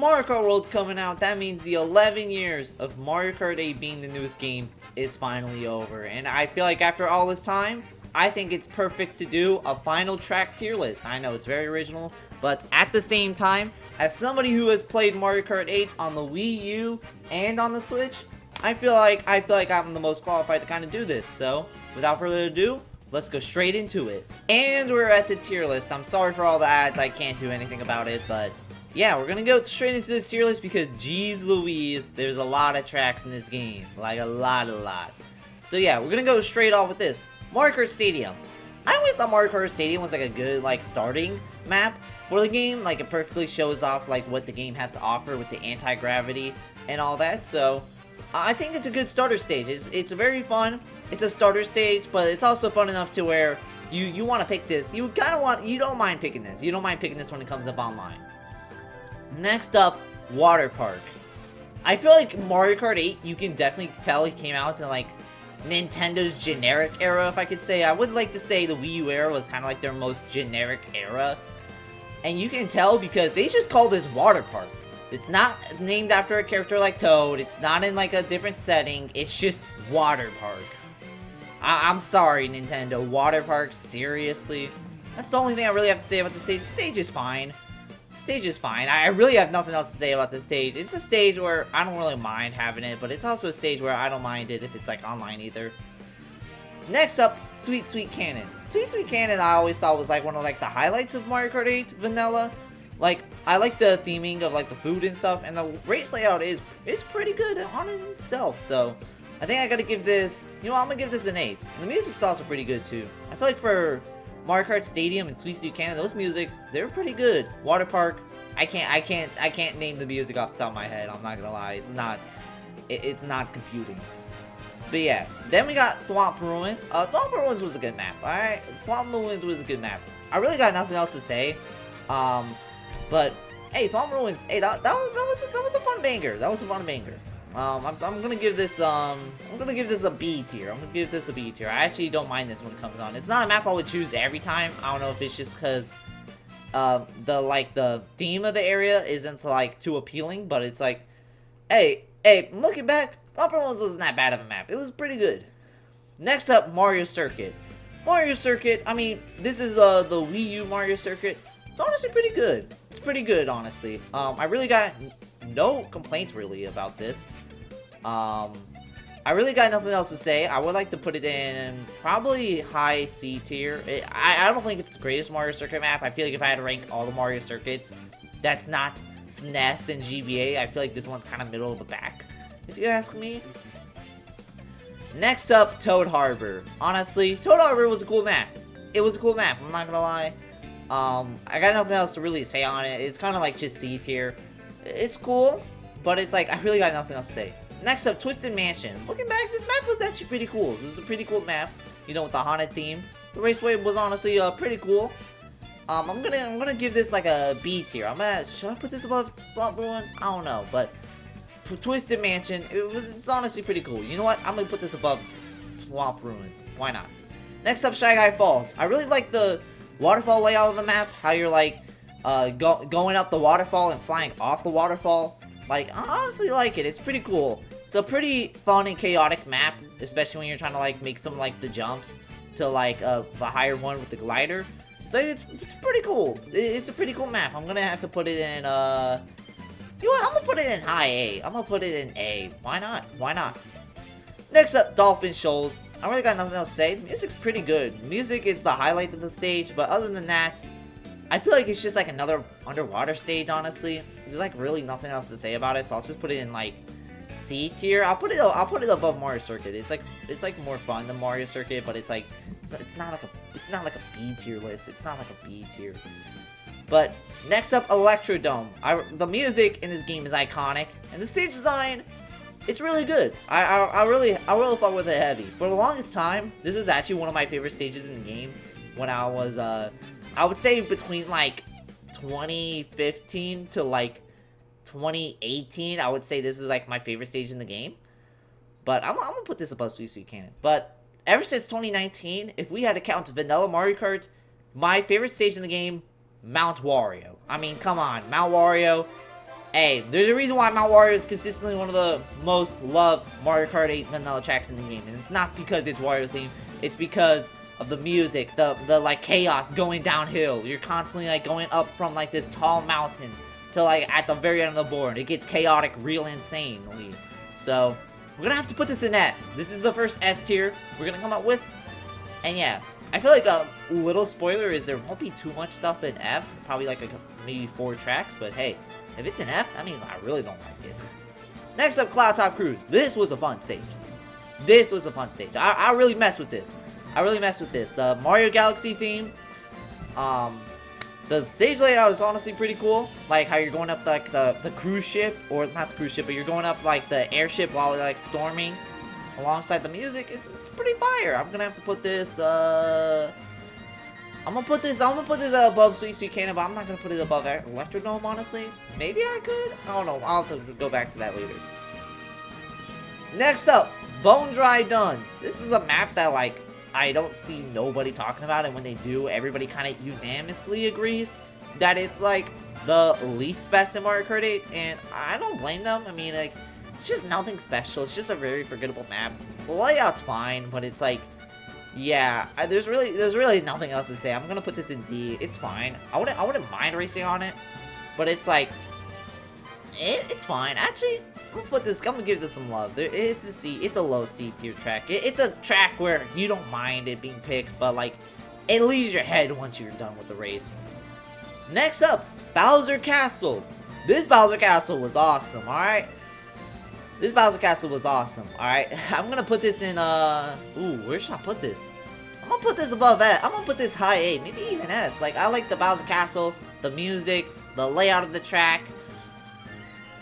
Mario Kart World's coming out. That means the 11 years of Mario Kart 8 being the newest game is finally over. And I feel like after all this time, I think it's perfect to do a final track tier list. I know it's very original, but at the same time, as somebody who has played Mario Kart 8 on the Wii U and on the Switch, I feel like I'm the most qualified to kind of do this. So, without further ado, let's go straight into it. And we're at the tier list. I'm sorry for all the ads. I can't do anything about it, but yeah, we're gonna go straight into this tier list because geez Louise, there's a lot of tracks in this game. Like a lot. So yeah, we're gonna go straight off with this. Mario Kart Stadium. I always thought Mario Kart Stadium was like a good starting map for the game. Like it perfectly shows off like what the game has to offer with the anti-gravity and all that. So I think it's a good starter stage. It's very fun. It's a starter stage, but it's also fun enough to where you want to pick this. You don't mind picking this. You don't mind picking this when it comes up online. Next up, Water Park. I feel like Mario Kart 8, you can definitely tell it came out in like Nintendo's generic era, if I could say. I would like to say the Wii U era was kind of like their most generic era. And you can tell because they just call this Water Park. It's not named after a character like Toad. It's not in like a different setting. It's just Water Park. I'm sorry, Nintendo. Water Park? Seriously? That's the only thing I really have to say about the stage. The stage is fine. Stage is fine. I really have nothing else to say about this stage. It's a stage where I don't really mind having it, but it's also a stage where I don't mind it if it's like online either. Next up, Sweet Sweet Cannon. Sweet Sweet Cannon I always thought was like one of like the highlights of Mario Kart 8 Vanilla. Like I like the theming of like the food and stuff, and the race layout is pretty good on it itself. So I think I gotta give this, I'm gonna give this an 8. And the music's also pretty good too. I feel like for Mario Kart Stadium and Sweet Sweet Cannon, those musics, they're pretty good. Water Park, I can't name the music off the top of my head. I'm not gonna lie, it's not computing. But yeah, then we got Thwomp Ruins. Thwomp Ruins was a good map. All right, Thwomp Ruins was a good map. I really got nothing else to say. But hey, Thwomp Ruins, hey, that was a fun banger. That was a fun banger. I'm gonna give this a B tier. I'm gonna give this a B tier. I actually don't mind this when it comes on. It's not a map I would choose every time. I don't know if it's just because the theme of the area isn't like too appealing, but it's like, hey, looking back, Thwomp Ruins wasn't that bad of a map. It was pretty good. Next up, Mario Circuit. Mario Circuit. I mean, this is the Wii U Mario Circuit. It's honestly pretty good. It's pretty good, honestly. I really got no complaints really about this. I really got nothing else to say. I would like to put it in probably high C tier. I don't think it's the greatest Mario Circuit map. I feel like if I had to rank all the Mario Circuits, that's not SNES and GBA. I feel like this one's kind of middle of the pack, if you ask me. Next up, Toad Harbor. Honestly, Toad Harbor was a cool map. It was a cool map, I'm not gonna lie. I got nothing else to really say on it. It's kind of like just C tier. It's cool, but it's like I really got nothing else to say. Next up, Twisted Mansion. Looking back, this map was actually pretty cool. This is a pretty cool map, with the haunted theme. The raceway was honestly pretty cool. I'm gonna give this like a B tier. Should I put this above Thwomp Ruins? I don't know, but for Twisted Mansion, it's honestly pretty cool. You know what? I'm gonna put this above Thwomp Ruins. Why not? Next up, Shy Guy Falls. I really like the waterfall layout of the map. How you're like going up the waterfall and flying off the waterfall. Like, I honestly like it. It's pretty cool. It's a pretty fun and chaotic map, especially when you're trying to like make some like the jumps to like the higher one with the glider. So it's pretty cool. It's a pretty cool map. I'm gonna have to put it in you know what? I'm gonna put it in high A. I'm gonna put it in A. Why not? Why not? Next up, Dolphin Shoals. I really got nothing else to say. The music's pretty good. The music is the highlight of the stage, but other than that, I feel like it's just like another underwater stage, honestly. There's like really nothing else to say about it, so I'll just put it in like C tier. I'll put it above Mario Circuit. It's like more fun than Mario Circuit, but it's not like a B tier list. It's not like a B tier. But next up, Electrodome. The music in this game is iconic, and the stage design, it's really good. I really fuck with it heavy. For the longest time, this was actually one of my favorite stages in the game. When I was I would say between like 2015 to like 2018, I would say this is like my favorite stage in the game. But I'm gonna put this above Sweet Sweet Cannon. But ever since 2019, if we had to count Vanilla Mario Kart, my favorite stage in the game, Mount Wario. I mean, come on, Mount Wario. Hey, there's a reason why Mount Wario is consistently one of the most loved Mario Kart 8 vanilla tracks in the game. And it's not because it's Wario themed, it's because of the music, the like chaos going downhill. You're constantly like going up from like this tall mountain to like at the very end of the board. It gets chaotic real insanely. So we're gonna have to put this in S. This is the first S tier we're gonna come up with. And yeah, I feel like a little spoiler is there won't be too much stuff in F. Probably like maybe 4 tracks, but hey, if it's an F, that means I really don't like it. Next up, Cloud Top Cruise. This was a fun stage. This was a fun stage. I really messed with this. I really messed with this. The Mario Galaxy theme. The stage layout is honestly pretty cool. Like how you're going up like the cruise ship, or not the cruise ship, but you're going up like the airship while like storming alongside the music. It's pretty fire. I'm gonna have to put this I'm gonna put this above Sweet Sweet Cannon, but I'm not gonna put it above Electrodome, honestly. Maybe I could? I don't know. I'll have to go back to that later. Next up, Bone Dry Duns. This is a map that, like, I don't see nobody talking about, and when they do, everybody kind of unanimously agrees that it's, like, the least best in Mario Kart 8, and I don't blame them. I mean, like, it's just nothing special. It's just a very forgettable map. The layout's fine, but it's, like, yeah, there's really nothing else to say. I'm gonna put this in D. It's fine. I wouldn't mind racing on it, but it's like, it's fine. Actually, I'm gonna give this some love. It's a C. It's a low C tier track. It's a track where you don't mind it being picked, but like, it leaves your head once you're done with the race. Next up, Bowser Castle. This Bowser Castle was awesome. All right. This Bowser Castle was awesome, alright? I'm gonna put this in, ooh, where should I put this? I'm gonna put this above S. I'm gonna put this high A, maybe even S. Like, I like the Bowser Castle, the music, the layout of the track,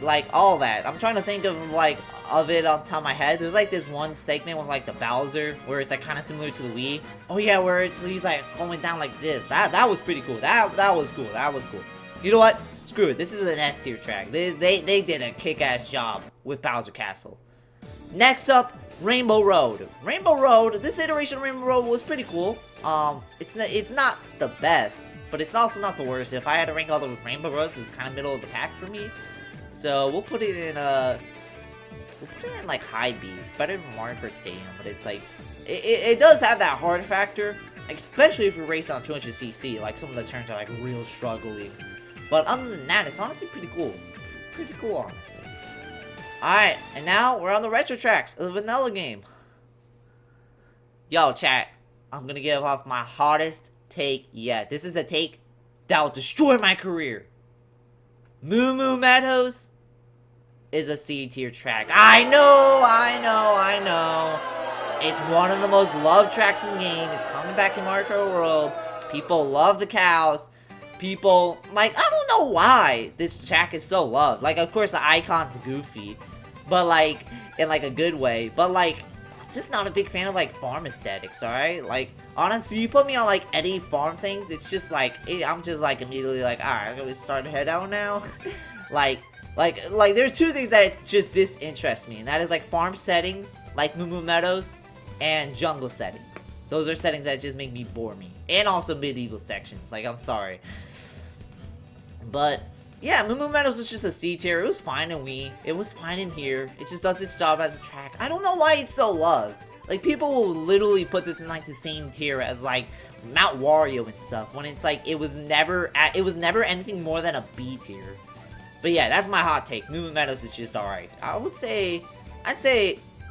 like, all that. I'm trying to think of, like, of it on top of my head. There's, like, this one segment with, like, the Bowser, where it's, like, kind of similar to the Wii. Oh, yeah, where he's, like, going down like this. That was pretty cool. That was cool. That was cool. You know what? Screw it. This is an S tier track. They did a kick-ass job with Bowser Castle. Next up, Rainbow Road. Rainbow Road. This iteration of Rainbow Road was pretty cool. It's not the best, but it's also not the worst. If I had to rank all the Rainbow Roads, it's kind of middle of the pack for me. So we'll put it in like high B. It's better than Mario Kart Stadium, but it's like it does have that hard factor, especially if you're racing on 200cc. Like some of the turns are like real struggling. But other than that, it's honestly pretty cool. Pretty cool, honestly. Alright, and now we're on the retro tracks of the vanilla game. Yo, chat, I'm gonna give off my hottest take yet. This is a take that will destroy my career. Moo Moo Meadows is a C tier track. I know. It's one of the most loved tracks in the game. It's coming back in Mario Kart World. People love the cows. People, like, I don't know why this track is so loved. Like, of course, the icon's goofy, but, like, in, like, a good way. But, like, I'm just not a big fan of, like, farm aesthetics, alright? Like, honestly, you put me on, like, any farm things, it's just, like, I'm just, like, immediately, like, alright, I'm gonna start to head out now. like, there's 2 things that just disinterest me, and that is, like, farm settings, like Moo Moo Meadows, and jungle settings. Those are settings that just make me bore me. And also medieval sections. Like, I'm sorry. But, yeah, Moo Moo Meadows was just a C tier. It was fine in Wii. It was fine in here. It just does its job as a track. I don't know why it's so loved. Like, people will literally put this in, like, the same tier as, like, Mount Wario and stuff. When it's, like, it was never anything more than a B tier. But, yeah, that's my hot take. Moo Moo Meadows is just alright. I'd say,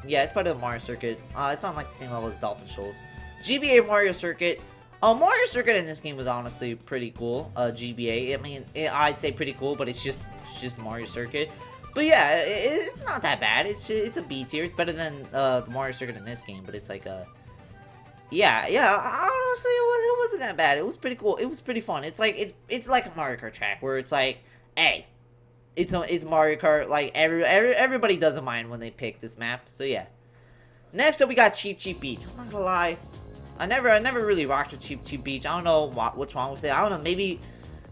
yeah, it's better than Mario Circuit. It's on, like, the same level as Dolphin Shoals. GBA Mario Circuit. Mario Circuit in this game was honestly pretty cool. GBA, I mean, I'd say pretty cool, but it's just Mario Circuit. But yeah, it's not that bad. It's a B tier. It's better than the Mario Circuit in this game, but it's like a... Yeah, honestly, it wasn't that bad. It was pretty cool. It was pretty fun. It's like a Mario Kart track where it's like, hey, it's Mario Kart. Like everybody doesn't mind when they pick this map. So yeah. Next up, we got Cheep Cheep Beach. I'm not gonna lie, I never really rocked with Cheep Cheep Beach. I don't know what's wrong with it. I don't know. Maybe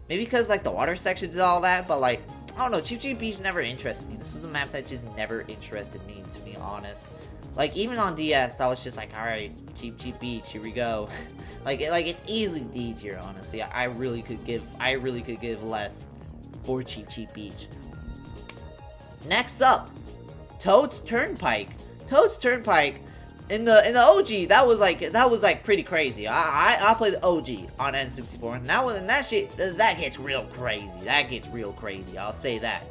because like the water sections and all that. But like, I don't know. Cheep Cheep Beach never interested me. This was a map that just never interested me, to be honest. Like, even on DS, I was just like, alright, Cheep Cheep Beach, here we go. like it's easily D tier, honestly. I really could give less for Cheep Cheep Beach. Next up, Toad's Turnpike. Toad's Turnpike in the OG, that was like pretty crazy. I played the OG on N64, and that gets real crazy. That gets real crazy. I'll say that.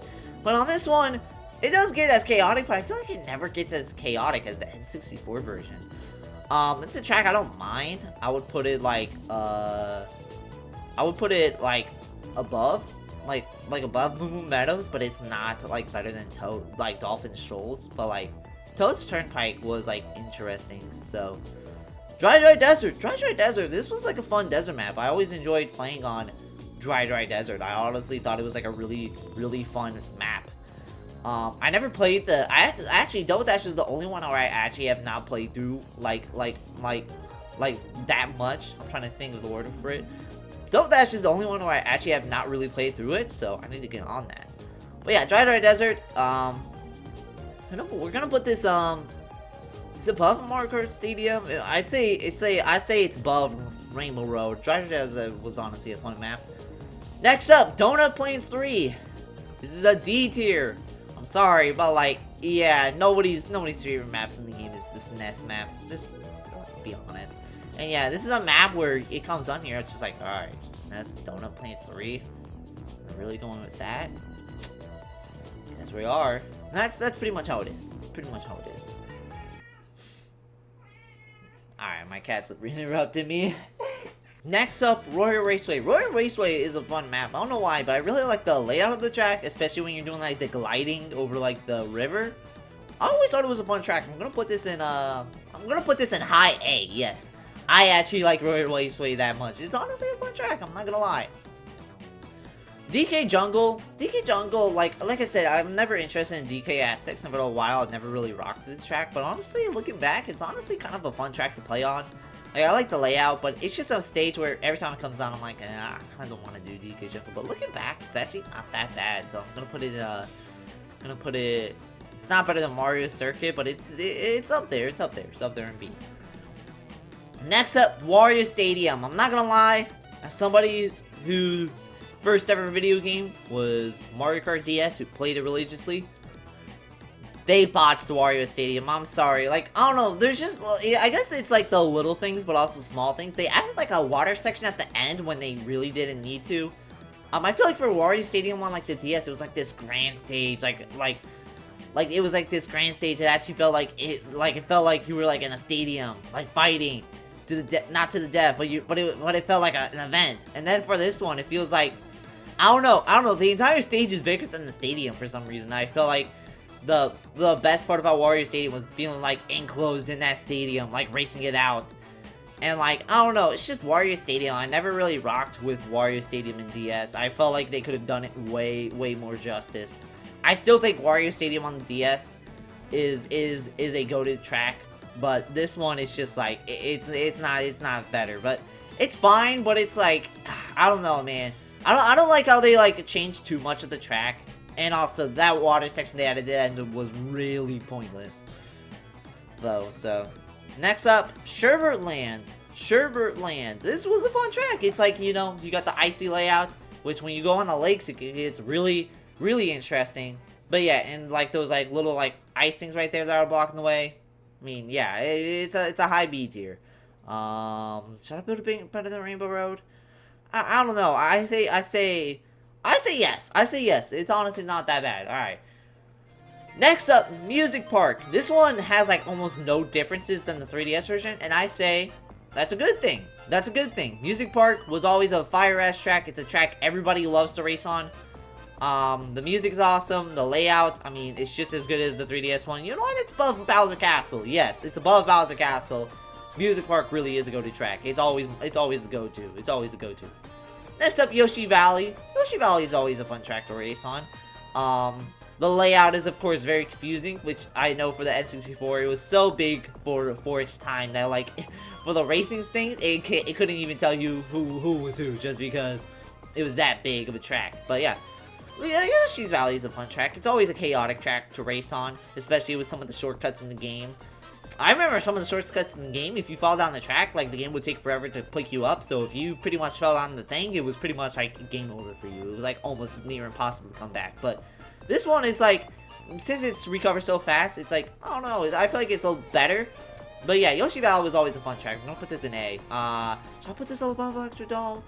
But on this one, it does get as chaotic, but I feel like it never gets as chaotic as the N64 version. It's a track I don't mind. I would put it like above, like above Moo Moo Meadows, but it's not like better than Dolphin Shoals. But like Toad's Turnpike was like interesting. So Dry Desert. This was like a fun desert map. I always enjoyed playing on Dry Desert. I honestly thought it was like a really fun map. I never played actually Double Dash is the only one where I actually have not played through like that much. I'm trying to think of the word for it. Double Dash is the only one where I actually have not really played through it, so I need to get on that. But yeah, Dry Desert, we're gonna put this, it's above Mario Kart Stadium. I say it's above Rainbow Road. Dry Desert was honestly a fun map. Next up, Donut Plains 3. This is a D tier. I'm sorry, but like, yeah, nobody's favorite maps in the game is this NES maps. Just let's be honest. And yeah, this is a map where it comes on here. It's just like, all right, just NES Donut Plains 3. We're really going with that. As we are. And that's pretty much how it is. That's pretty much how it is. All right, my cat's interrupted me. Next up, Royal Raceway. Royal Raceway is a fun map. I don't know why, but I really like the layout of the track, especially when you're doing like the gliding over like the river. I always thought it was a fun track. I'm gonna put this in high A. Yes, I actually like Royal Raceway that much. It's honestly a fun track. I'm not gonna lie. DK Jungle, like I said, I'm never interested in DK aspects of it a while. I've never really rocked this track, but honestly, looking back, it's honestly kind of a fun track to play on. Like, I like the layout, but it's just a stage where every time it comes on, I'm like, I kind of don't want to do DK Jungle. But looking back, it's actually not that bad. So I'm gonna put it. It's not better than Mario Circuit, but it's up there. It's up there in B. Next up, Wario Stadium. I'm not gonna lie, as somebody whose first ever video game was Mario Kart DS, who played it religiously, they botched Wario Stadium. I'm sorry. Like, I don't know. There's just, I guess it's like the little things, but also small things. They added like a water section at the end when they really didn't need to. I feel like for Wario Stadium on like the DS, it was like this grand stage. Like it was like this grand stage. It actually felt like it felt like you were like in a stadium, like fighting to the not to the death, but it felt like an event. And then for this one, it feels like, I don't know. The entire stage is bigger than the stadium for some reason. I feel like the best part about Wario Stadium was feeling like enclosed in that stadium, like racing it out. And like, I don't know, it's just Wario Stadium. I never really rocked with Wario Stadium in DS. I felt like they could have done it way more justice. I still think Wario Stadium on the DS is a goated track, but this one is just like, it's not better, but it's fine. But it's like, I don't know, man. I don't like how they like changed too much of the track. And also, that water section they added at the end was really pointless, though. So, next up, Sherbert Land. This was a fun track. It's like, you know, you got the icy layout, which when you go on the lakes, it's really interesting. But yeah, and like those like little like ice things right there that are blocking the way. I mean, yeah, it's a high B tier. Should I build a better than Rainbow Road? I don't know. I say yes. It's honestly not that bad. Alright. Next up, Music Park. This one has like almost no differences than the 3DS version, and I say that's a good thing. Music Park was always a fire-ass track. It's a track everybody loves to race on. The music's awesome. The layout, I mean, it's just as good as the 3DS one. You know what? It's above Bowser Castle. Yes, it's above Bowser Castle. Music Park really is a go-to track. It's always the go-to. Next up, Yoshi Valley. Yoshi Valley is always a fun track to race on. The layout is, of course, very confusing, which I know for the N64, it was so big for its time that, like, for the racing things, it couldn't even tell you who was who, just because it was that big of a track. But yeah, Yoshi's Valley is a fun track. It's always a chaotic track to race on, especially with some of the shortcuts in the game. I remember some of the shortcuts in the game, if you fall down the track, like, the game would take forever to pick you up. So if you pretty much fell down the thing, it was pretty much like game over for you. It was like almost near impossible to come back. But this one is like, since it's recovered so fast, it's like, I don't know, I feel like it's a little better. But yeah, Yoshi Valley was always a fun track. I'm gonna put this in A. Should I put this above Electro Dome?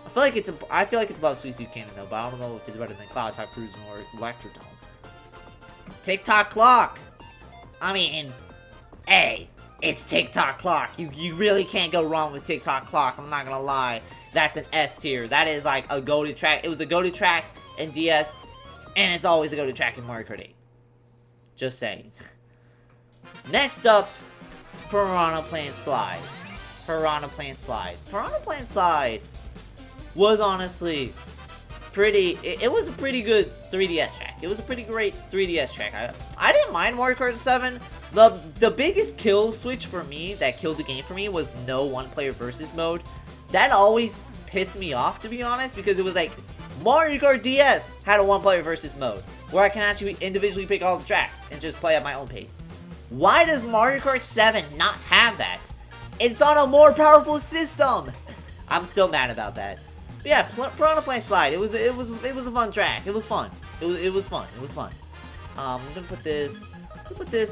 I feel like it's above Sweet Sweet Cannon though, but I don't know if it's better than Cloud Top Cruising or Electro Dome. TikTok Clock. I mean, A. It's TikTok Clock. You really can't go wrong with TikTok Clock. I'm not gonna lie. That's an S tier. That is like a go-to track. It was a go-to track in DS, and it's always a go-to track in Mario Kart 8. Just saying. Next up, Piranha Plant Slide. Piranha Plant Slide. Piranha Plant Slide was honestly pretty. It was a pretty good 3DS track. It was a pretty great 3DS track. I didn't mind Mario Kart 7. The biggest kill switch for me that killed the game for me was no one-player versus mode. That always pissed me off, to be honest, because it was like Mario Kart DS had a one-player versus mode where I can actually individually pick all the tracks and just play at my own pace. Why does Mario Kart 7 not have that? It's on a more powerful system. I'm still mad about that. But yeah, Piranha Plant Slide. It was a fun track. It was fun. It was fun. I'm gonna put this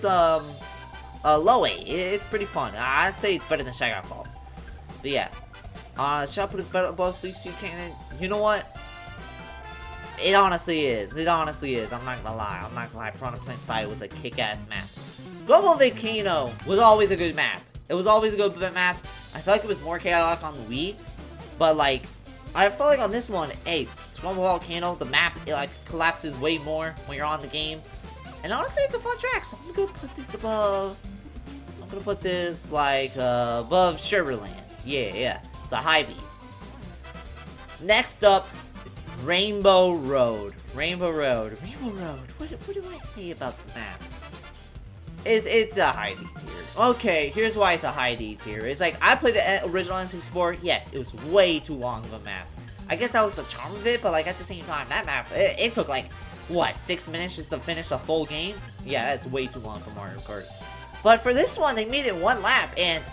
low A. It's pretty fun. I'd say it's better than Shy Guy Falls. But yeah, should I put it above Sweet Sweet Cannon? You know what? It honestly is. I'm not gonna lie. Piranha Plant Slide was a kick-ass map. Global Volcano was always a good map. It was always a good map. I feel like it was more chaotic on the Wii, but like, I feel like on this one, hey, Global Volcano, the map, it like collapses way more when you're on the game. And honestly, it's a fun track, so I'm gonna put this above. I'm gonna put this like above Sugarland. Yeah, it's a high B. Next up, Rainbow Road. What do I say about the map? It's a high D tier. Okay, here's why it's a high D tier. It's like, I played the original N64. Yes, it was way too long of a map. I guess that was the charm of it, but like at the same time, that map, it took like, what, 6 minutes just to finish a full game? Yeah, that's way too long for Mario Kart. But for this one, they made it one lap, and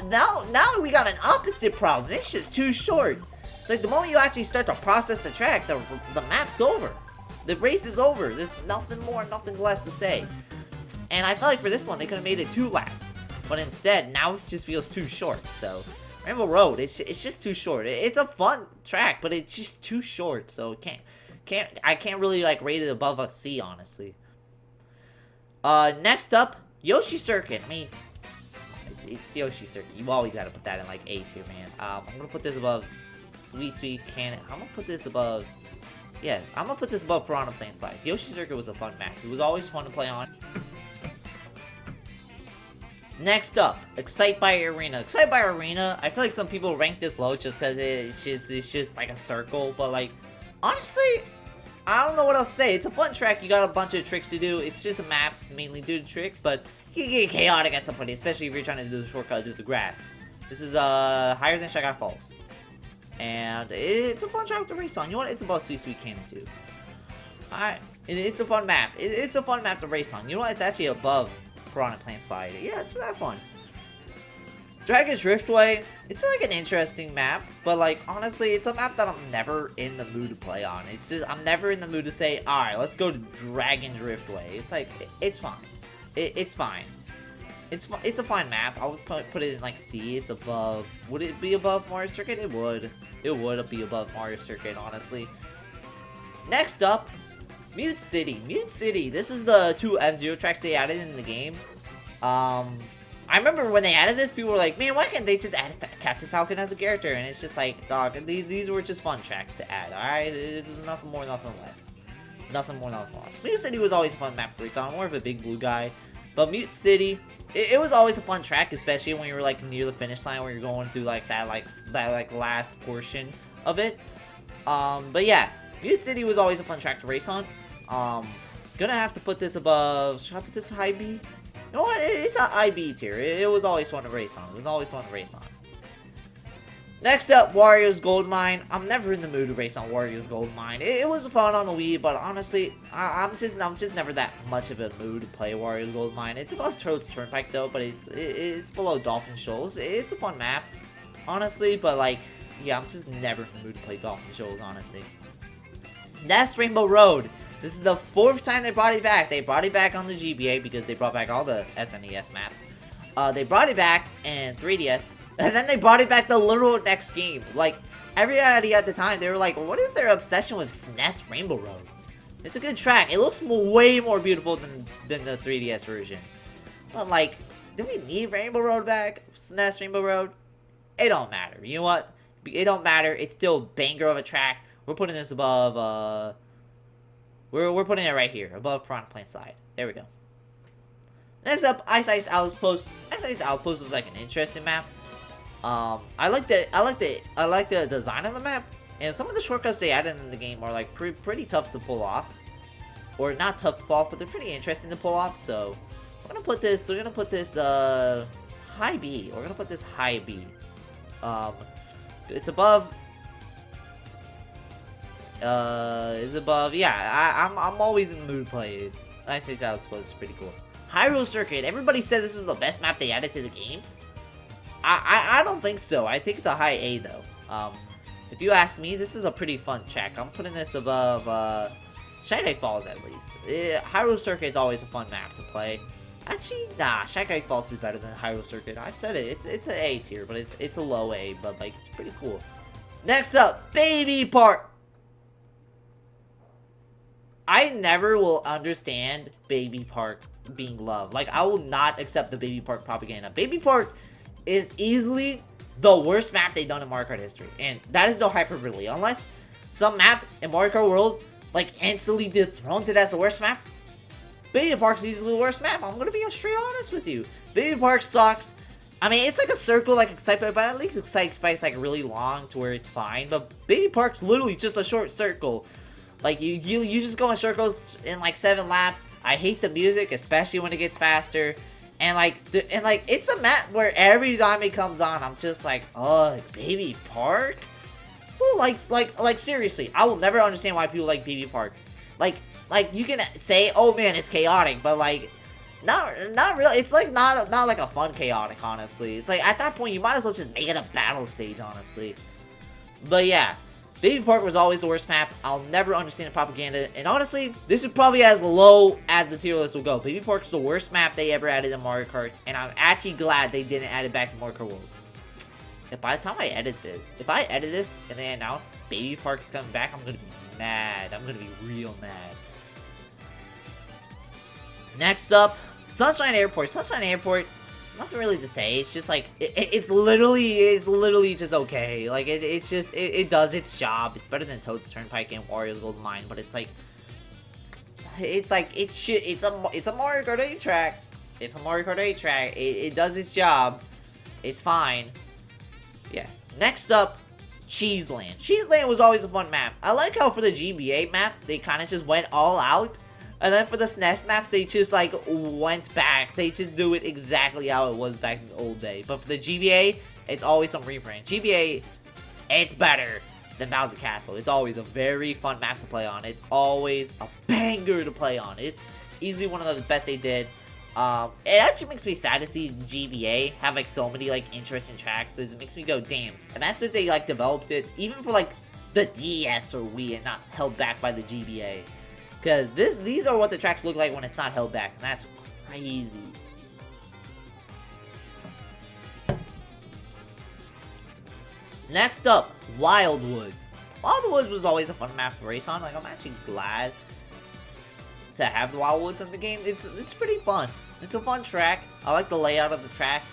now we got an opposite problem. It's just too short. It's like the moment you actually start to process the track, the map's over. The race is over. There's nothing more, nothing less to say. And I feel like for this one, they could have made it 2 laps. But instead, now it just feels too short. So, Rainbow Road, it's just too short. It's a fun track, but it's just too short. So, I can't really like rate it above a C, honestly. Next up, Yoshi Circuit. I mean, it's Yoshi Circuit. You always gotta put that in like A tier, man. I'm gonna put this above Sweet Sweet Cannon. I'm gonna put this above. Yeah, I'm gonna put this above Piranha Plant Slide. Yoshi Circuit was a fun map. It was always fun to play on. Next up, Excite by Arena. Excite by Arena, I feel like some people rank this low just because it's just like a circle, but like, honestly, I don't know what else to say. It's a fun track, you got a bunch of tricks to do. It's just a map, mainly do the tricks, but you can get chaotic at some point, especially if you're trying to do the shortcut through the grass. This is higher than Shy Guy Falls. And it's a fun track to race on. You know what? It's above Sweet Sweet Cannon too. Alright, it's a fun map. It's a fun map to race on. You know what? It's actually above Piranha Plant Slide. Yeah, it's that fun. Dragon Driftway, it's like an interesting map, but like honestly, it's a map that I'm never in the mood to play on. It's just, I'm never in the mood to say, alright, let's go to Dragon Driftway. It's like, it's fine. It's fine. It's a fine map. I would put it in like C. It's above. Would it be above Mario Circuit? It would. It would be above Mario Circuit, honestly. Next up, Mute City. Mute City. This is the 2 F-Zero tracks they added in the game. I remember when they added this, people were like, man, why can't they just add Captain Falcon as a character? And it's just like, dog, these were just fun tracks to add, alright? It's nothing more, nothing less. Nothing more, nothing less. Mute City was always a fun map to race on. I'm more of a big blue guy. But Mute City, it was always a fun track, especially when you were like near the finish line, where you're going through like that last portion of it. But yeah, Mute City was always a fun track to race on. Gonna have to put this above. Should I put this high B? You know what? It's a IB tier. It was always fun to race on. It was always fun to race on. Next up, Wario's Gold Mine. I'm never in the mood to race on Wario's Gold Mine. It was fun on the Wii, but honestly, I'm just never that much of a mood to play Wario's Gold Mine. It's above Toad's Turnpike though, but it's below Dolphin Shoals. It's a fun map, honestly, but like, yeah, I'm just never in the mood to play Dolphin Shoals, honestly. That's Rainbow Road. This is the 4th time they brought it back. They brought it back on the GBA because they brought back all the SNES maps. They brought it back in 3DS, and then they brought it back the literal next game. Like, everybody at the time, they were like, what is their obsession with SNES Rainbow Road? It's a good track. It looks way more beautiful than the 3DS version. But, like, do we need Rainbow Road back? SNES Rainbow Road? It don't matter. You know what? It don't matter. It's still a banger of a track. We're putting this above, we're putting it right here, above Piranha Plant Side. There we go. Next up, Ice Ice Outpost. Ice Ice Outpost was like an interesting map. I like the design of the map, and some of the shortcuts they added in the game are like pretty tough to pull off, or not tough to pull off, but they're pretty interesting to pull off. So we're gonna put this high B. We're gonna put this high B. It's above. Is above. Yeah, I'm always in the mood to play it. Ice Ice Outpost is pretty cool. Hyrule Circuit. Everybody said this was the best map they added to the game. I don't think so. I think it's a high A though. If you ask me, this is a pretty fun track. I'm putting this above Shanghai Falls at least. Hyrule Circuit is always a fun map to play. Actually, nah, Shanghai Falls is better than Hyrule Circuit. I said it. It's an A tier, but it's a low A, but like it's pretty cool. Next up, Baby Park. I never will understand Baby Park being loved. Like, I will not accept the Baby Park propaganda. Baby Park is easily the worst map they've done in Mario Kart history. And that is no hyperbole. Unless some map in Mario Kart World, like, instantly dethrones it as the worst map, Baby Park's easily the worst map. I'm gonna be straight honest with you. Baby Park sucks. I mean, it's like a circle, like Excite Bike, but at least Excite Bike's like really long to where it's fine. But Baby Park's literally just a short circle. Like, you just go in circles in, like, 7 laps. I hate the music, especially when it gets faster. And, like, it's a map where every time it comes on, I'm just like, oh, Baby Park? Who likes, like, seriously, I will never understand why people like Baby Park. Like, you can say, oh, man, it's chaotic, but, like, not really. It's, like, not like a fun chaotic, honestly. It's, like, at that point, you might as well just make it a battle stage, honestly. But, yeah. Baby Park was always the worst map. I'll never understand the propaganda. And honestly, this is probably as low as the tier list will go. Baby Park's the worst map they ever added in Mario Kart. And I'm actually glad they didn't add it back in Mario Kart World. If by the time I edit this, if I edit this and they announce Baby Park is coming back, I'm going to be mad. I'm going to be real mad. Next up, Sunshine Airport. Sunshine Airport. Nothing really to say. It's just like it's literally just okay. Like it does its job. It's better than Toad's Turnpike and Wario's Golden Mine, but it's a Mario Kart 8 track. It's a Mario Kart 8 track. It does its job. It's fine. Yeah. Next up, Cheeseland. Cheeseland was always a fun map. I like how for the GBA maps they kind of just went all out. And then for the SNES maps, they just, like, went back. They just do it exactly how it was back in the old day. But for the GBA, it's always some rebrand. GBA, it's better than Bowser Castle. It's always a very fun map to play on. It's always a banger to play on. It's easily one of the best they did. It actually makes me sad to see GBA have, like, so many, like, interesting tracks. It makes me go, damn. Imagine if they, like, developed it, even for, like, the DS or Wii and not held back by the GBA. Because these are what the tracks look like when it's not held back, and that's crazy. Next up, Wildwoods. Wildwoods was always a fun map to race on. Like, I'm actually glad to have the Wildwoods in the game. It's pretty fun. It's a fun track. I like the layout of the track.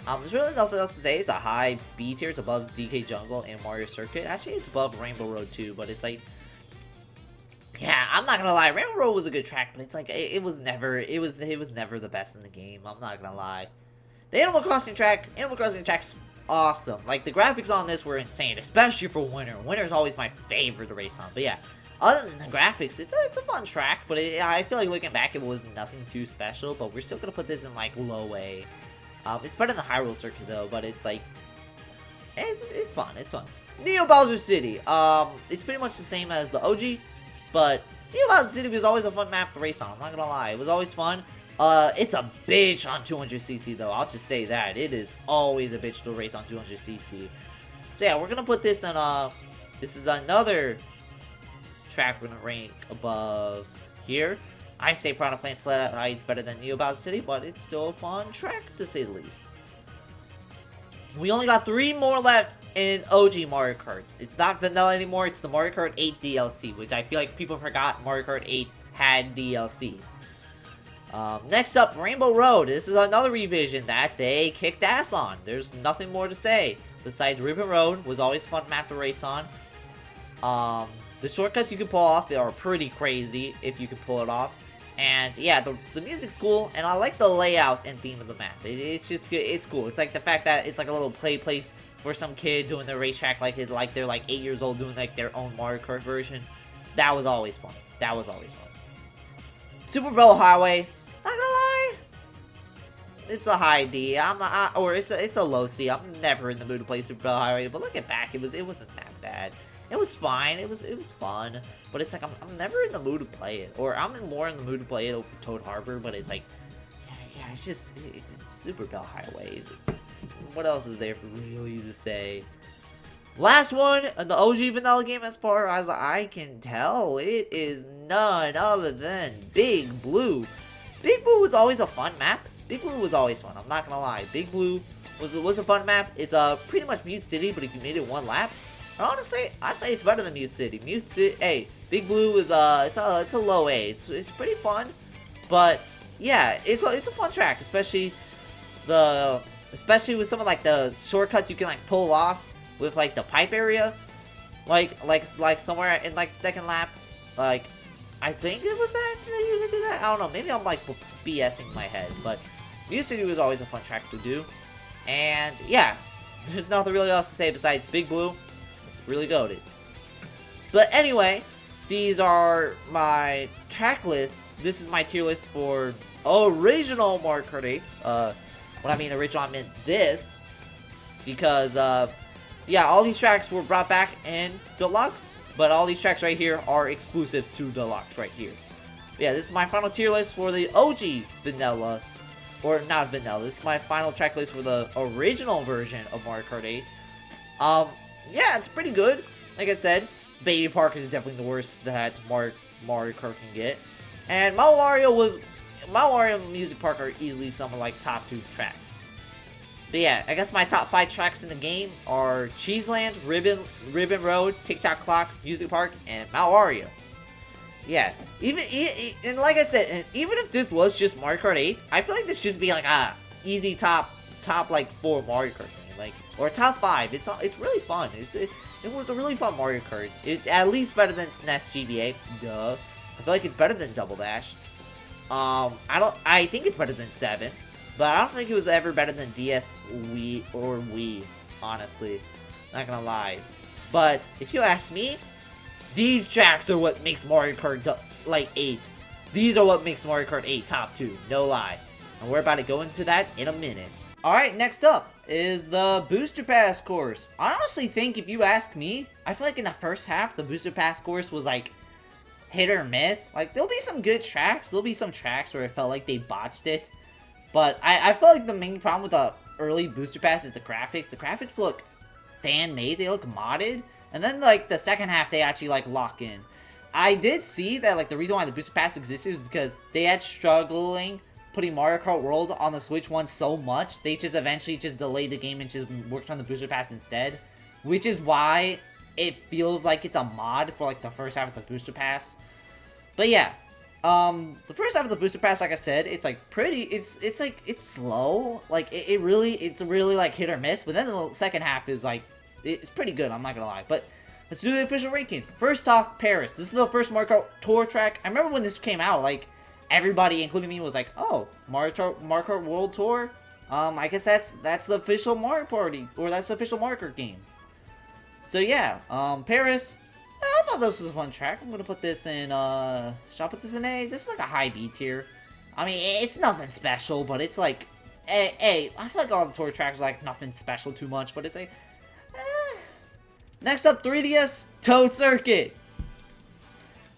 There's really nothing else to say. It's a high B tier. It's above DK Jungle and Mario Circuit. Actually, it's above Rainbow Road too, but it's like, yeah, I'm not gonna lie. Rainbow Road was a good track, but it's like it was never the best in the game. I'm not gonna lie. The Animal Crossing track's awesome. Like, the graphics on this were insane, especially for Winter. Winter's always my favorite to race on. But yeah, other than the graphics, it's a fun track. But I feel like looking back, it was nothing too special. But we're still gonna put this in like low A. It's better than the Hyrule Circuit though. But it's like it's fun. It's fun. Neo Bowser City. It's pretty much the same as the OG. But Neo Bowser City was always a fun map to race on. I'm not gonna lie, it was always fun. It's a bitch on 200cc though. I'll just say that it is always a bitch to race on 200cc. So yeah, we're gonna put this in. This is another track we're gonna rank above here. I say Piranha Plant Slide's better than Neo Bowser City, but it's still a fun track to say the least. We only got 3 more left in OG Mario Kart. It's not vanilla anymore, it's the Mario Kart 8 DLC, which I feel like people forgot Mario Kart 8 had DLC. Next up, Rainbow Road. This is another revision that they kicked ass on. There's nothing more to say. Besides, Ribbon Road was always a fun map to race on. The shortcuts you can pull off are pretty crazy if you can pull it off. And yeah, the music's cool, and I like the layout and theme of the map. It's just good. It's cool. It's like the fact that it's like a little play place for some kid doing their racetrack like they're like 8 years old doing like their own Mario Kart version. That was always fun. That was always fun. Super Bell Highway. Not gonna lie, it's a high D. Or it's a low C. I'm never in the mood to play Super Bell Highway. But looking back, it wasn't that bad. It was fine. It was fun. But it's like I'm never in the mood to play it. Or I'm more in the mood to play it over Toad Harbor. But it's like, yeah, it's Super Bell Highway. What else is there for really to say? Last one, the OG vanilla game, as far as I can tell, it is none other than Big Blue. Big Blue was always a fun map. Big Blue was always fun. I'm not gonna lie. Big Blue was a fun map. It's pretty much Mute City, but if you made it one lap, honestly, I say it's better than Mute City. Mute City, hey, Big Blue is it's a low A. It's pretty fun, but yeah, it's a fun track, especially with some of like the shortcuts you can like pull off with like the pipe area, like somewhere in like the second lap, like. I think it was that you could do that. I don't know. Maybe I'm like BSing my head, but Mute City was always a fun track to do. And yeah, there's nothing really else to say besides Big Blue. It's really goated. But anyway, these are my track list. This is my tier list for original Mario Kart 8. When I mean original, I meant this because yeah, all these tracks were brought back in Deluxe. But all these tracks right here are exclusive to Deluxe right here. Yeah, this is my final tier list for the OG vanilla. Or not vanilla. This is my final track list for the original version of Mario Kart 8. Yeah, it's pretty good. Like I said, Baby Park is definitely the worst that Mario Kart can get. And Mario and Music Park are easily some of like top 2 tracks. But yeah, I guess my top 5 tracks in the game are Cheeseland, Ribbon Road, TikTok Clock, Music Park, and Mount Wario. Yeah, and like I said, even if this was just Mario Kart 8, I feel like this should be like a easy top like 4 Mario Kart game, like or top 5. It's really fun. It was a really fun Mario Kart. It's at least better than SNES GBA. Duh. I feel like it's better than Double Dash. I think it's better than 7. But I don't think it was ever better than DS, Wii, or Wii, honestly. Not gonna lie. But, if you ask me, these tracks are what makes Mario Kart, 8. These are what makes Mario Kart 8 top 2, no lie. And we're about to go into that in a minute. Alright, next up is the Booster Pass course. I honestly think, if you ask me, I feel like in the first half, the Booster Pass course was, hit or miss. There'll be some good tracks. There'll be some tracks where it felt like they botched it. But I feel like the main problem with the early Booster Pass is the graphics. The graphics look fan-made. They look modded. And then, the second half, they actually, lock in. I did see that, the reason why the Booster Pass existed is because they had struggling putting Mario Kart World on the Switch one so much. They just eventually just delayed the game and just worked on the Booster Pass instead. Which is why it feels like it's a mod for, the first half of the Booster Pass. But, yeah. The first half of the Booster Pass, like I said, it's pretty, it's slow, it's really hit or miss, but then the second half is it's pretty good, I'm not gonna lie. But let's do the official ranking. First off, Paris. This is the first Mario Kart Tour track. I remember when this came out, everybody, including me, was like, oh, Mario Kart World Tour? I guess that's the official Mario Party, or that's the official Mario Kart game. So yeah, Paris. I thought this was a fun track. I'm gonna put this in, should I put this in A? This is a high B tier. I mean, it's nothing special, but it's A. I feel like all the tour tracks are nothing special too much, but it's Next up, 3DS, Toad Circuit.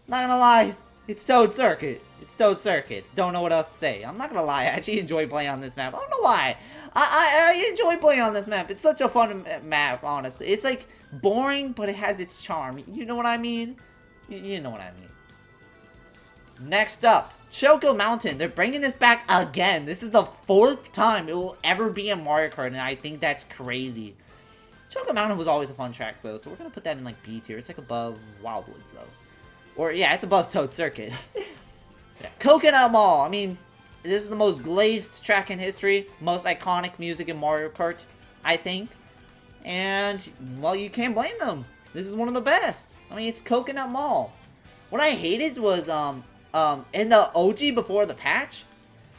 Not gonna lie, it's Toad Circuit. It's Toad Circuit. Don't know what else to say. I'm not gonna lie, I actually enjoy playing on this map. I don't know why. I enjoy playing on this map. It's such a fun map, honestly. It's boring, but it has its charm. You know what I mean? You know what I mean. Next up, Choco Mountain. They're bringing this back again. This is the 4th time it will ever be in Mario Kart, and I think that's crazy. Choco Mountain was always a fun track, though, so we're going to put that in, like, B tier. It's, like, above Wildwoods, though. Or, yeah, it's above Toad Circuit. Yeah. Coconut Mall. I mean, this is the most glazed track in history. Most iconic music in Mario Kart, I think. And, well, you can't blame them. This is one of the best. I mean, it's Coconut Mall. What I hated was, in the OG before the patch,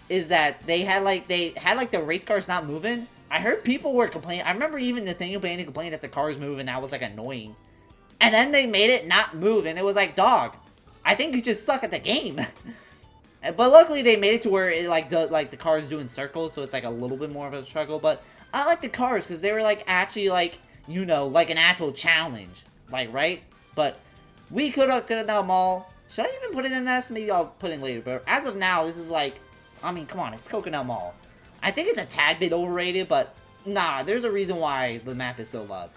is that they had like the race cars not moving. I heard people were complaining. I remember even the thing being complaining that the cars move, and that was like annoying. And then they made it not move, and it was like, dog, I think you just suck at the game. But luckily they made it to where it the cars do in circles, so it's like a little bit more of a struggle. But I like the cars because they were like actually like, you know, like an actual challenge, like, right? But we could have done them all. Should I even put it in this? Maybe I'll put it in later. But as of now, this is like, I mean, come on, it's Coconut Mall. I think it's a tad bit overrated, but nah, there's a reason why the map is so loved.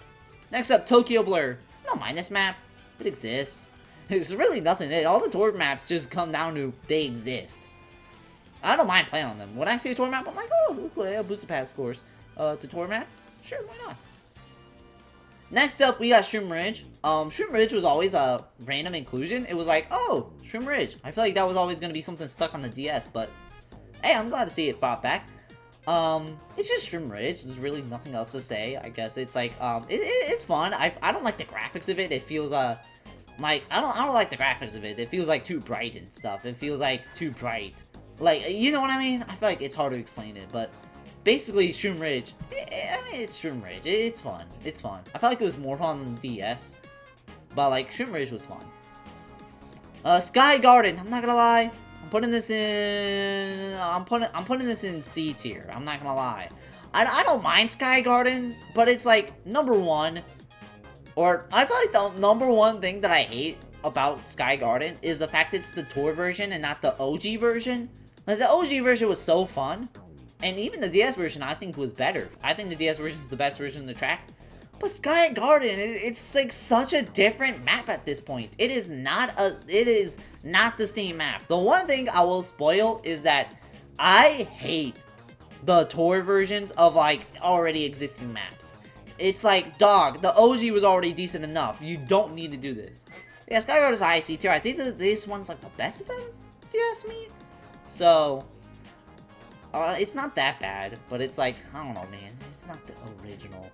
Next up, Tokyo Blur. I don't mind this map. It exists. There's really nothing in it. All the tour maps just come down to they exist. I don't mind playing on them. When I see a tour map, I'm like, oh, okay, a boosted pass course. It's a tour map? Sure, why not? Next up, we got Shroom Ridge. Shroom Ridge was always a random inclusion. It was like, oh, Shroom Ridge. I feel like that was always going to be something stuck on the DS, but hey, I'm glad to see it brought back. It's just Shroom Ridge. There's really nothing else to say. I guess it's like, it's fun. I don't like the graphics of it. It feels, like, I don't like the graphics of it. It feels like too bright and stuff. It feels like too bright. Like, you know what I mean? I feel like it's hard to explain it, but basically, Shroom Ridge, I mean, it's Shroom Ridge. It's fun. It's fun. I felt like it was more fun than the DS, but, like, Shroom Ridge was fun. Sky Garden. I'm not gonna lie. I'm putting this in... I'm putting this in C tier. I'm not gonna lie. I don't mind Sky Garden, but it's, like, number 1. Or, I feel like the number 1 thing that I hate about Sky Garden is the fact it's the tour version and not the OG version. Like, the OG version was so fun. And even the DS version, I think, was better. I think the DS version is the best version of the track. But Sky Garden, it's like such a different map at this point. It is not the same map. The one thing I will spoil is that I hate the tour versions of, like, already existing maps. It's like, dog, the OG was already decent enough. You don't need to do this. Yeah, Sky Garden is high C tier. I think this one's, like, the best of them, if you ask me. So... it's not that bad, but it's like, I don't know, man. It's not the original.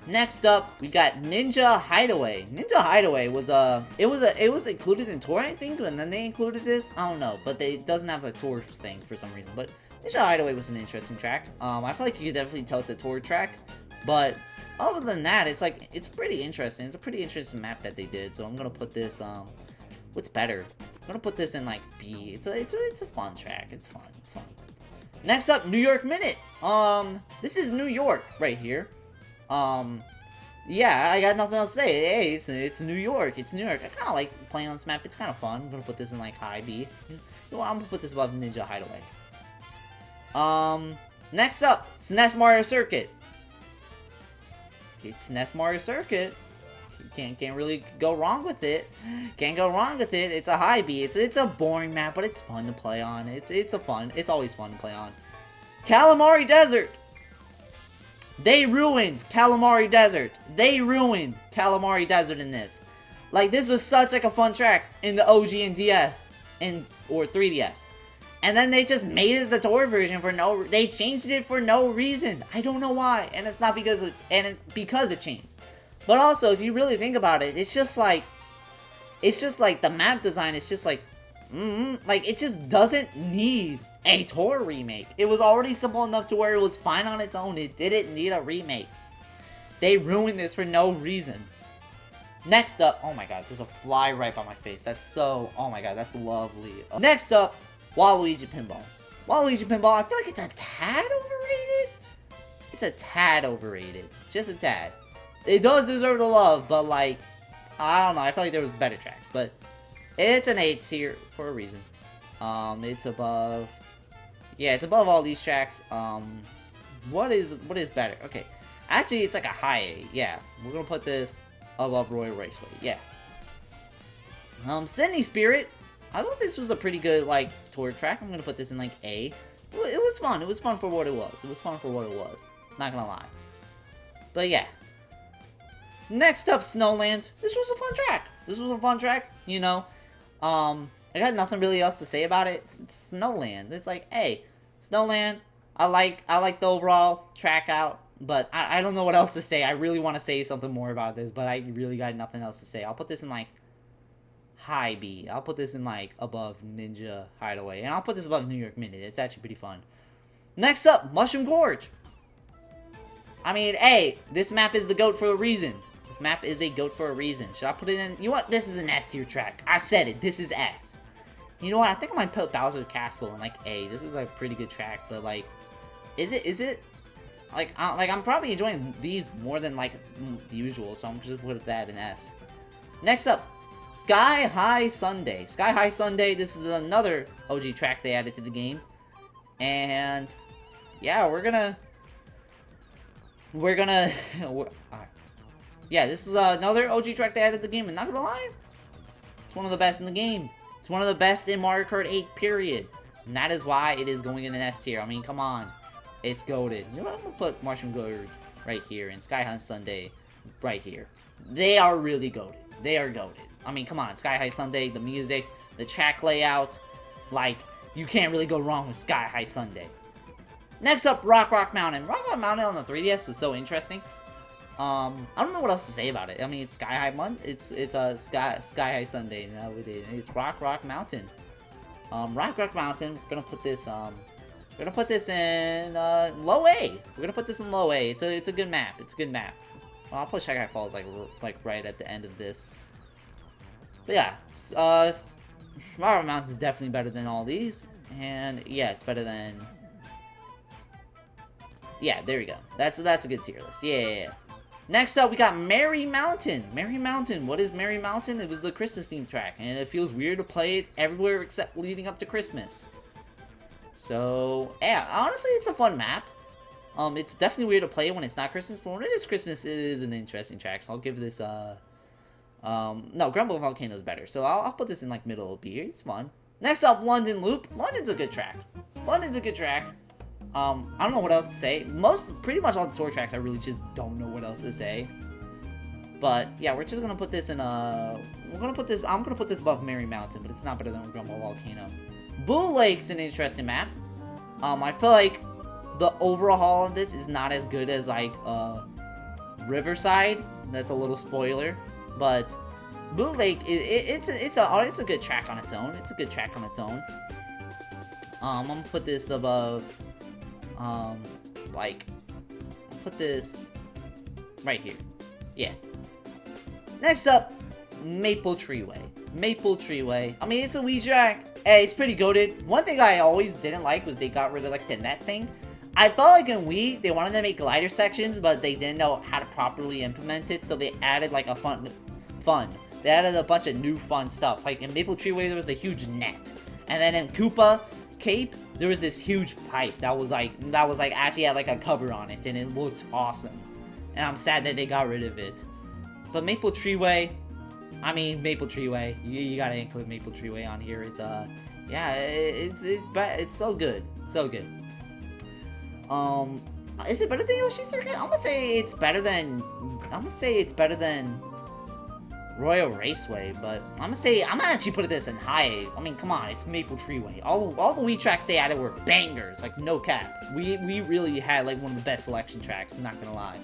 Next up, we got Ninja Hideaway. Ninja Hideaway was it was included in Tour, I think, and then they included this. I don't know, but it doesn't have the Tour thing for some reason. But Ninja Hideaway was an interesting track. I feel like you could definitely tell it's a Tour track, but other than that, it's like it's pretty interesting. It's a pretty interesting map that they did. So I'm gonna put this what's better? I'm gonna put this in like B. It's a fun track. It's fun. It's fun. Next up, New York Minute. This is New York right here. Yeah, I got nothing else to say. Hey, it's New York. It's New York. I kind of like playing on this map. It's kind of fun. I'm gonna put this in like high B. Well, I'm gonna put this above Ninja Hideaway. Next up, SNES Mario Circuit. It's SNES Mario Circuit. Can't really go wrong with it. Can't go wrong with it. It's a high B. It's a boring map, but it's fun to play on. It's always fun to play on. Calamari Desert. They ruined Calamari Desert. They ruined Calamari Desert in this. Like, this was such like a fun track in the OG and DS or 3DS. And then they just made it the tour version for they changed it for no reason. I don't know why. And it's not because it's because it changed. But also, if you really think about it, it's just like the map design is just like, like, it just doesn't need a tour remake. It was already simple enough to where it was fine on its own. It didn't need a remake. They ruined this for no reason. Next up, oh my god, there's a fly right by my face. That's so, oh my god, that's lovely. Next up, Waluigi Pinball. Waluigi Pinball, I feel like it's a tad overrated. It's a tad overrated. Just a tad. It does deserve the love, but like, I don't know. I feel like there was better tracks, but it's an A tier for a reason. It's above, yeah, it's above all these tracks. What is better? Okay, Actually, it's like a high A. Yeah, we're gonna put this above Royal Raceway. Yeah. Sydney Spirit. I thought this was a pretty good, like, tour track. I'm gonna put this in, like, A. It was fun. It was fun for what it was. It was fun for what it was. Not gonna lie. But yeah. Next up, Snowland. This was a fun track. This was a fun track. You know, I got nothing really else to say about it. It's Snowland. It's like, hey, Snowland. I like the overall track out, but I don't know what else to say. I really want to say something more about this, but I really got nothing else to say. I'll put this in like high B. I'll put this in like above Ninja Hideaway, and I'll put this above New York Minute. It's actually pretty fun. Next up, Mushroom Gorge. I mean, hey, this map is the GOAT for a reason. This map is a GOAT for a reason. Should I put it in? You know what? This is an S tier track. I said it. This is S. You know what? I think I might put Bowser's Castle in like A. This is like a pretty good track, but like, is it? Like I'm probably enjoying these more than like the usual, so I'm just gonna put that in S. Next up, Sky High Sunday. Sky High Sunday. This is another OG track they added to the game, and yeah, we're gonna. Yeah, this is another OG track they added to the game, and not gonna lie, it's one of the best in the game. It's one of the best in Mario Kart 8, period. And that is why it is going in an S tier. I mean, come on. It's goated. You know what? I'm gonna put Mushroom Gorge right here and Sky High Sunday right here. They are really goated. They are goated. I mean, come on. Sky High Sunday, the music, the track layout. Like, you can't really go wrong with Sky High Sunday. Next up, Rock Mountain. Rock Mountain on the 3DS was so interesting. I don't know what else to say about it. I mean, it's Sky High It's a Sky High Sunday nowadays. It's Rock Mountain. Rock Mountain. We're gonna put this in low A. We're gonna put this in low A. It's a good map. It's a good map. Well, I'll put Shanghai Falls like right at the end of this. But yeah, Rock Mountain is definitely better than all these, and yeah, it's better than. Yeah, there we go. That's a good tier list. Yeah. Next up, we got Merry Mountain. Merry Mountain. What is Merry Mountain? It was the Christmas themed track, and it feels weird to play it everywhere except leading up to Christmas. So, yeah, honestly, it's a fun map. It's definitely weird to play when it's not Christmas, but when it is Christmas, it is an interesting track. So I'll give this, no, Grumble Volcano is better. So I'll put this in, like, middle of B. It's fun. Next up, London Loop. London's a good track. London's a good track. I don't know what else to say. Pretty much all the tour tracks, I really just don't know what else to say. But, yeah, we're just gonna put this in, I'm gonna put this above Merry Mountain, but it's not better than Grumble Volcano. Blue Lake's an interesting map. I feel like the overhaul of this is not as good as, like, Riverside. That's a little spoiler. But, Blue Lake, it's a good track on its own. It's a good track on its own. I'm gonna put this above... put this right here. Yeah. Next up, Maple Treeway. Maple Treeway. I mean, it's a Wii track. Hey, it's pretty goated. One thing I always didn't like was they got rid of, like, the net thing. I felt like in Wii, they wanted to make glider sections, but they didn't know how to properly implement it, so they added, like, a fun. They added a bunch of new fun stuff. Like, in Maple Treeway, there was a huge net. And then in Koopa Cape, there was this huge pipe that was like actually had like a cover on it, and it looked awesome. And I'm sad that they got rid of it. But Maple Treeway, I mean Maple Treeway, you gotta include Maple Treeway on here. It's yeah, it's so good, so good. Is it better than Yoshi Circuit? I'm gonna say it's better than Royal Raceway, but I'm gonna actually put this in high A. I mean, come on, it's Maple Treeway. All the Wii tracks they added were bangers, like no cap. We really had like one of the best selection tracks, I'm not gonna lie.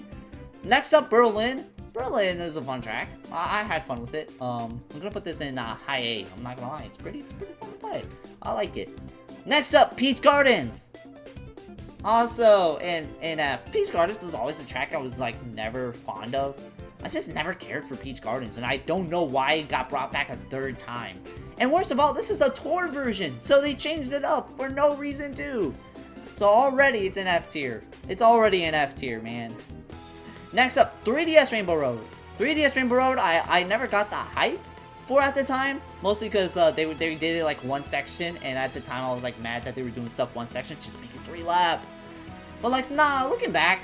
Next up, Berlin. Berlin is a fun track. I had fun with it. I'm gonna put this in high A. I'm not gonna lie, it's pretty fun to play. I like it. Next up, Peach Gardens. Also, in F, Peach Gardens is always a track I was like never fond of. I just never cared for Peach Gardens, and I don't know why it got brought back a third time. And worst of all, this is a tour version, so they changed it up for no reason to. So already it's an F tier. It's already an F tier, man. Next up, 3DS Rainbow Road. 3DS Rainbow Road, I never got the hype for at the time, mostly because they did it like one section, and at the time I was like mad that they were doing stuff one section, just make it 3 laps. But like, nah, looking back,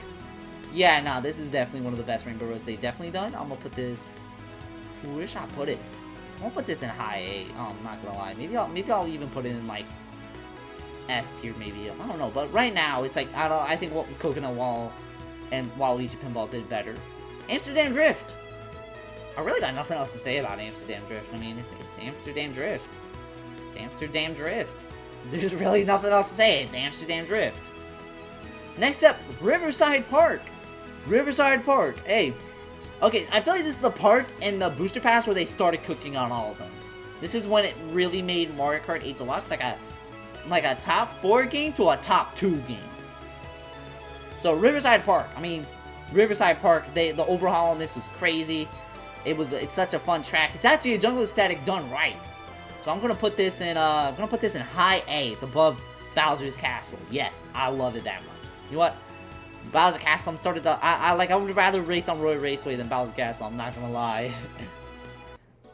Yeah, no, this is definitely one of the best Rainbow Roads they've definitely done. I'm gonna put this... Where should I put it? I'm gonna put this in high A. Oh, I'm not gonna lie. Maybe I'll even put it in, like, S tier, maybe. I don't know, but right now, it's like, I think what Coconut Wall and Waluigi Pinball did better. Amsterdam Drift! I really got nothing else to say about Amsterdam Drift. I mean, it's Amsterdam Drift. It's Amsterdam Drift. There's really nothing else to say. It's Amsterdam Drift. Next up, Riverside Park. Riverside Park. Hey. Okay, I feel like this is the part in the Booster Pass where they started cooking on all of them. This is when it really made Mario Kart 8 Deluxe like a top 4 game to a top 2 game. So Riverside Park. I mean, Riverside Park, the overhaul on this was crazy. It's such a fun track. It's actually a jungle aesthetic done right. So I'm gonna put this in high A. It's above Bowser's Castle. Yes, I love it that much. You know what? Bowser Castle, I would rather race on Roy Raceway than Bowser Castle, I'm not gonna lie.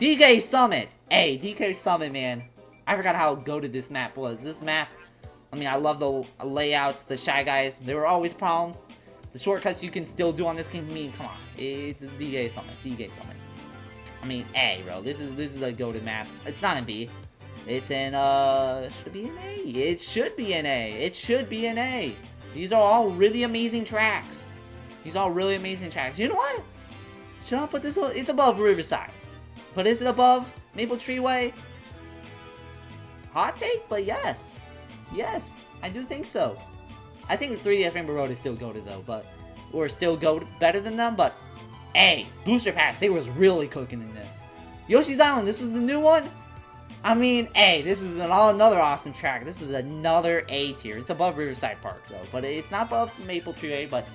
DK Summit! Hey, DK Summit, man. I forgot how goated this map was. This map, I mean, I love the layout, the Shy Guys, they were always a problem. The shortcuts you can still do on this game, I mean, come on. It's a DK Summit, DK Summit. I mean, A, bro, this is a goated map. It's not in B. It's in, should be in A. It should be in A. It should be in A. These are all really amazing tracks. These are all really amazing tracks. You know what? Should I put this? It's above Riverside. But is it above Maple Tree Way? Hot take, but yes. Yes, I do think so. I think 3DS Rainbow Road is still goated though, or still goated better than them, but hey, Booster Pass, they was really cooking in this. Yoshi's Island, this was the new one? I mean, hey, this was another awesome track. This is another A tier. It's above Riverside Park, though. But it's not above Maple Tree A, but...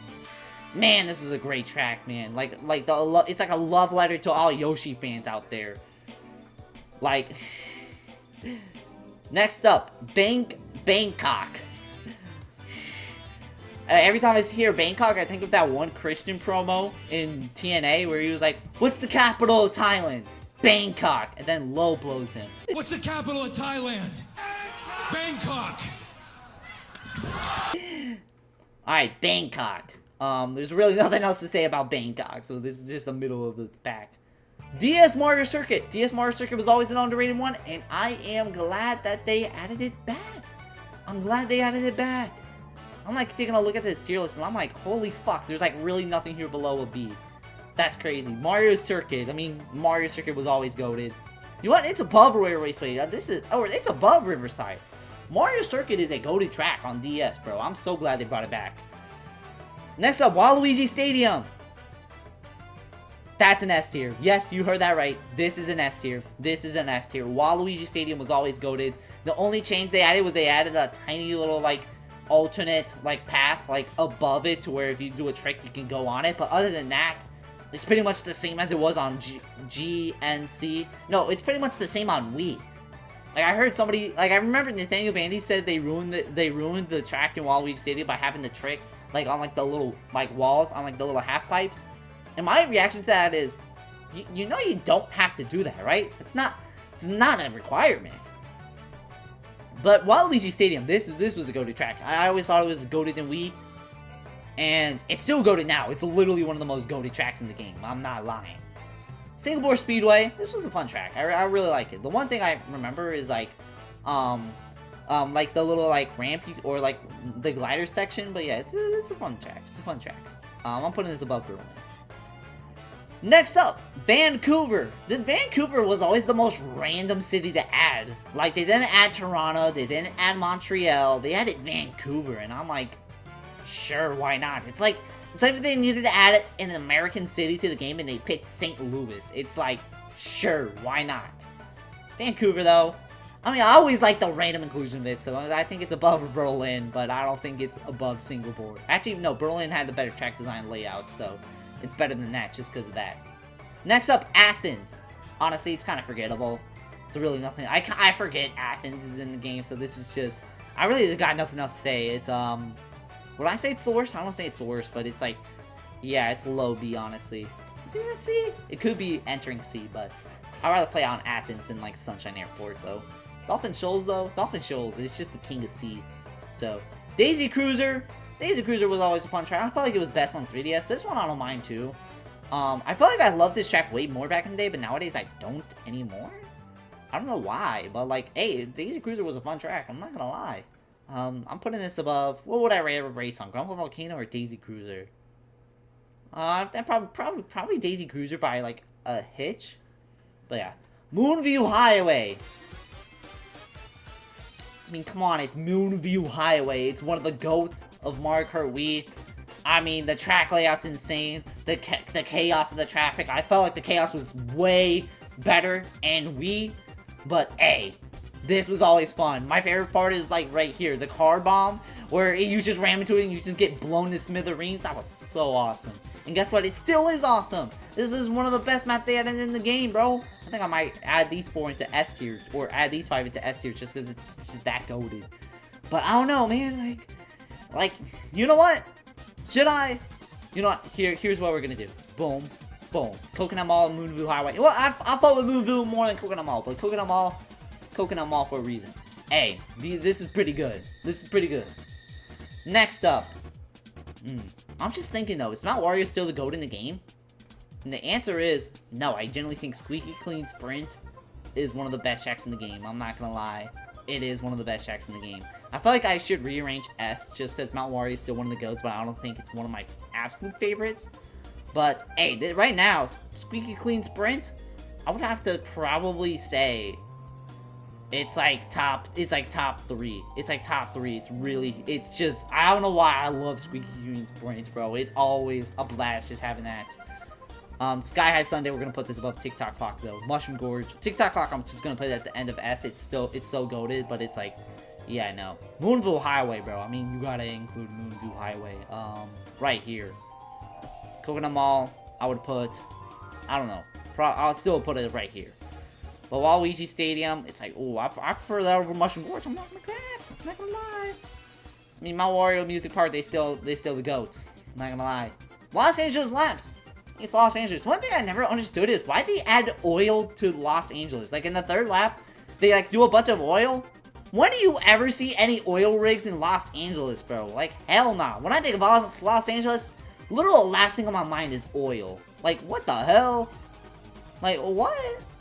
Man, this was a great track, man. It's like a love letter to all Yoshi fans out there. Like... Next up, Bangkok. Every time I hear Bangkok, I think of that one Christian promo in TNA where he was like, "What's the capital of Thailand?" Bangkok, and then Low blows him. What's the capital of Thailand? Bangkok. Alright, Bangkok. There's really nothing else to say about Bangkok, so this is just the middle of the pack. DS Mario Circuit. DS Mario Circuit was always an underrated one, and I am glad that they added it back. I'm glad they added it back. I'm like taking a look at this tier list, and I'm like, holy fuck, there's like really nothing here below a B. That's crazy. Mario Circuit. I mean, Mario Circuit was always goated. You know what? It's above Royal Raceway. It's above Riverside. Mario Circuit is a goated track on DS, bro. I'm so glad they brought it back. Next up, Waluigi Stadium. That's an S tier. Yes, you heard that right. This is an S tier. This is an S tier. Waluigi Stadium was always goated. The only change they added was they added a tiny little, like, alternate, like, path, like, above it to where if you do a trick, you can go on it. But other than that, it's pretty much the same as it was on GNC. No, it's pretty much the same on Wii. Like, I heard somebody, like, I remember Nathaniel Bandy said they ruined the track in Waluigi Stadium by having the trick, like, on, like, the little, like, walls, on, like, the little half pipes. And my reaction to that is, you know you don't have to do that, right? It's not a requirement. But Waluigi Stadium, this was a goated track. I always thought it was goated in Wii. And it's still goated now. It's literally one of the most goated tracks in the game. I'm not lying. Singapore Speedway. This was a fun track. I really like it. The one thing I remember is like the little like ramp or like the glider section. But yeah, it's a fun track. It's a fun track. I'm putting this above Berlin. Next up, Vancouver. Vancouver was always the most random city to add. Like they didn't add Toronto. They didn't add Montreal. They added Vancouver, and I'm like, sure, why not? It's like if they needed to add an American city to the game and they picked St. Louis. It's like, sure, why not? Vancouver, though, I mean, I always like the random inclusion of it, so I think it's above Berlin, but I don't think it's above Singapore. Actually, no, Berlin had the better track design layout, so it's better than that just because of that. Next up, Athens. Honestly, it's kind of forgettable. It's really nothing. I forget Athens is in the game, so this is just... I really got nothing else to say. It's, would I say it's the worst? I don't say it's the worst, but it's like, yeah, it's low B, honestly. See, let's see. It could be entering C, but I'd rather play on Athens than, like, Sunshine Airport, though. Dolphin Shoals, though. Dolphin Shoals is just the king of C. So, Daisy Cruiser. Daisy Cruiser was always a fun track. I felt like it was best on 3DS. This one I don't mind too. I feel like I loved this track way more back in the day, but nowadays I don't anymore. I don't know why, but like, hey, Daisy Cruiser was a fun track. I'm not gonna lie. I'm putting this above. What would I rather race on, Grumble Volcano or Daisy Cruiser? Probably Daisy Cruiser by like a hitch. But yeah, Moonview Highway. I mean, come on, it's Moonview Highway. It's one of the GOATs of Mario Kart Wii. I mean, the track layout's insane. The chaos of the traffic. I felt like the chaos was way better in Wii. But, hey, this was always fun. My favorite part is, like, right here. The car bomb, where you just ram into it and you just get blown to smithereens. That was so awesome. And guess what? It still is awesome. This is one of the best maps they had in the game, bro. I think I might add these 4 into S tier, or add these 5 into S tier, just because it's just that goated. But I don't know, man. Like, you know what? Should I? You know what? Here's what we're gonna do. Boom, boom. Coconut Mall, Moonview Highway. Well, I thought with Moonview more than Coconut Mall, but Coconut Mall, it's Coconut Mall for a reason. Hey, this is pretty good. This is pretty good. Next up, I'm just thinking though, is Mount Wario still the GOAT in the game? And the answer is no. I genuinely think Squeaky Clean Sprint is one of the best tracks in the game. I'm not gonna lie. It is one of the best tracks in the game. I feel like I should rearrange S just because Mount Wario is still one of the GOATs, but I don't think it's one of my absolute favorites. But hey, right now, Squeaky Clean Sprint, I would have to probably say it's like top 3. It's like top 3. It's just, I don't know why I love Squeaky Clean Sprint, bro. It's always a blast just having that. Sky High Sunday, we're gonna put this above TikTok Clock though. Mushroom Gorge, TikTok Clock, I'm just gonna put it at the end of S. It's so goated, but it's like, yeah, no. Moonview Highway, bro. I mean, you gotta include Moonview Highway. Right here. Coconut Mall, I would put, I don't know. I'll still put it right here. But Waluigi Stadium, it's like, oh, I prefer that over Mushroom Gorge. I'm not gonna lie. I mean, Mount Wario Music Park, they still the GOATs. I'm not gonna lie. Los Angeles Laps. It's Los Angeles. One thing I never understood is why they add oil to Los Angeles. Like in the 3rd lap, they like do a bunch of oil. When do you ever see any oil rigs in Los Angeles, bro? Like, hell nah. When I think about Los Angeles, literal last thing on my mind is oil. Like, what the hell? Like, what?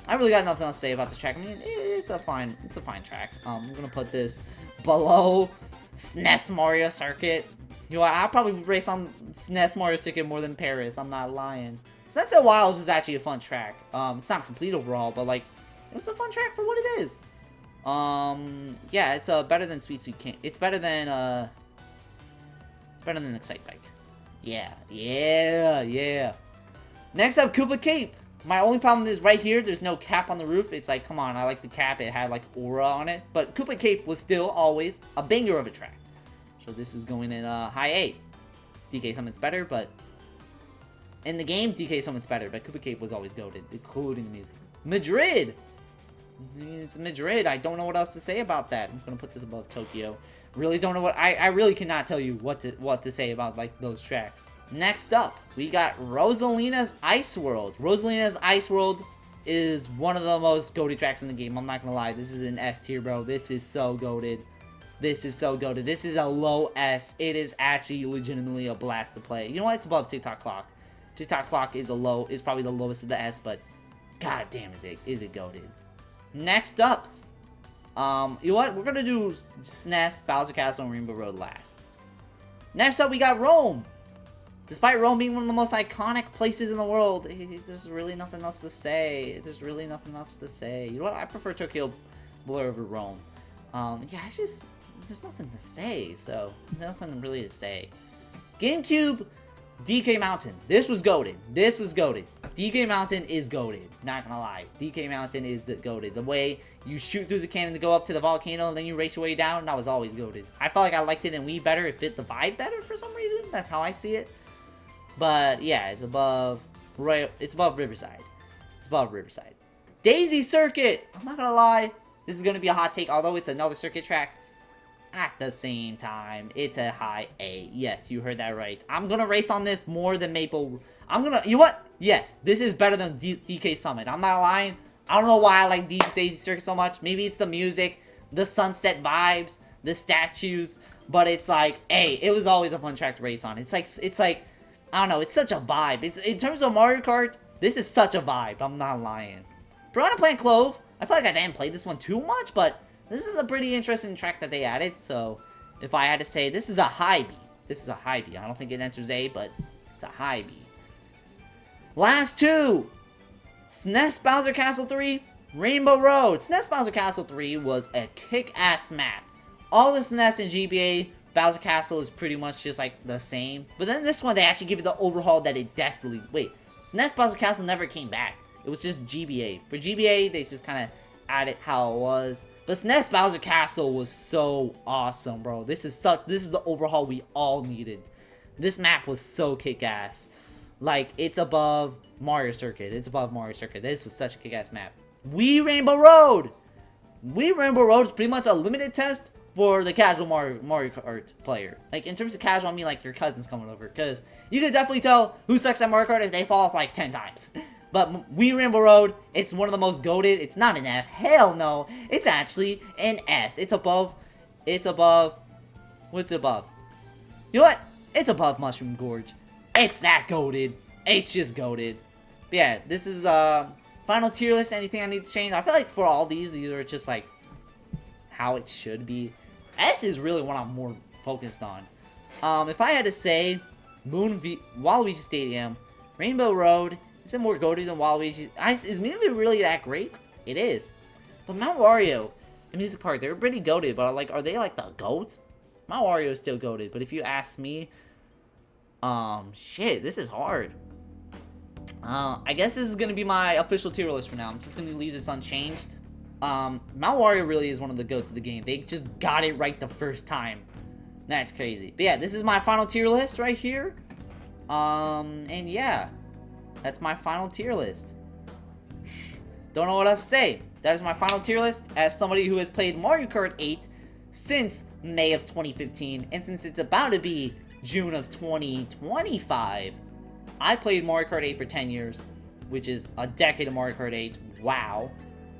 I really got nothing else to say about this track. I mean, it's a fine track. I'm gonna put this below SNES Mario Circuit. You know what? I'll probably race on SNES Mario Circuit more than Paris. I'm not lying. Sunset Wilds was actually a fun track. It's not complete overall, but like, it was a fun track for what it is. Yeah, it's better than Sweet Sweet King. It's better than Excite Bike. Yeah. Next up, Koopa Cape. My only problem is right here, there's no cap on the roof. It's like, come on, I like the cap. It had like aura on it. But Koopa Cape was still always a banger of a track. So this is going in high 8. DK Summit's better, but in the game, DK Summit's better. But Koopa Cape was always goated, including the music. Madrid! It's Madrid. I don't know what else to say about that. I'm gonna put this above Tokyo. Really don't know what I really cannot tell you what to say about like those tracks. Next up, we got Rosalina's Ice World. Rosalina's Ice World is one of the most goated tracks in the game. I'm not gonna lie. This is an S tier, bro. This is so goated. This is so goated. This is a low S. It is actually legitimately a blast to play. You know what? It's above TikTok Clock. TikTok Clock is probably the lowest of the S, but god damn is it goated. Next up, you know what? We're gonna do SNES, Bowser Castle, and Rainbow Road last. Next up, we got Rome. Despite Rome being one of the most iconic places in the world, there's really nothing else to say. You know what? I prefer Tokyo Blur over Rome. Yeah, there's nothing to say, so nothing really to say. GameCube, DK Mountain. This was goated. DK Mountain is goated. Not gonna lie. DK Mountain is goated. The way you shoot through the cannon to go up to the volcano and then you race your way down, that was always goated. I felt like I liked it in Wii better. It fit the vibe better for some reason. That's how I see it. But yeah, it's above Riverside. Daisy Circuit. I'm not gonna lie. This is gonna be a hot take, although it's another circuit track. At the same time, it's a high A. Yes, you heard that right. I'm gonna race on this more than Maple. You know what? Yes, this is better than DK Summit. I'm not lying. I don't know why I like Daisy Circuit so much. Maybe it's the music, the sunset vibes, the statues. But it's like, hey, it was always a fun track to race on. It's like, I don't know, it's such a vibe. It's in terms of Mario Kart, this is such a vibe. I'm not lying. Piranha Plant Clove, I feel like I didn't play this one too much, but this is a pretty interesting track that they added. So if I had to say, this is a high B. This is a high B. I don't think it enters A, but it's a high B. Last two. SNES Bowser Castle 3, Rainbow Road. SNES Bowser Castle 3 was a kick-ass map. All the SNES and GBA, Bowser Castle is pretty much just like the same. But then this one, they actually give it the overhaul that it desperately... Wait, SNES Bowser Castle never came back. It was just GBA. For GBA, they just kind of added how it was. But SNES Bowser Castle was so awesome, bro. This is the overhaul we all needed. This map was so kick-ass. Like, it's above Mario Circuit. It's above Mario Circuit. This was such a kick-ass map. Wii Rainbow Road! Wii Rainbow Road is pretty much a limited test for the casual Mario Kart player. Like, in terms of casual, I mean, like, your cousin's coming over. Because you can definitely tell who sucks at Mario Kart if they fall off, like, 10 times. But Wii Rainbow Road, it's one of the most goated. It's not an F. Hell no. It's actually an S. It's above... What's above? You know what? It's above Mushroom Gorge. It's that goated. It's just goated. But yeah, this is final tier list. Anything I need to change? I feel like for all these are just like how it should be. S is really what I'm more focused on. If I had to say, Waluigi Stadium, Rainbow Road, is it more goated than Waluigi? Is Moonview really that great? It is. But Mount Wario and Music Park, they're pretty goated, but like, are they like the GOATs? Mount Wario is still goated, but if you ask me, shit, this is hard. I guess this is gonna be my official tier list for now. I'm just gonna leave this unchanged. Mount Wario really is one of the GOATs of the game. They just got it right the first time. That's crazy. But yeah, this is my final tier list right here. And yeah, that's my final tier list. Don't know what else to say. That is my final tier list as somebody who has played Mario Kart 8 since May of 2015, and since it's about to be June of 2025, I played Mario Kart 8 for 10 years, which is a decade of Mario Kart 8. Wow.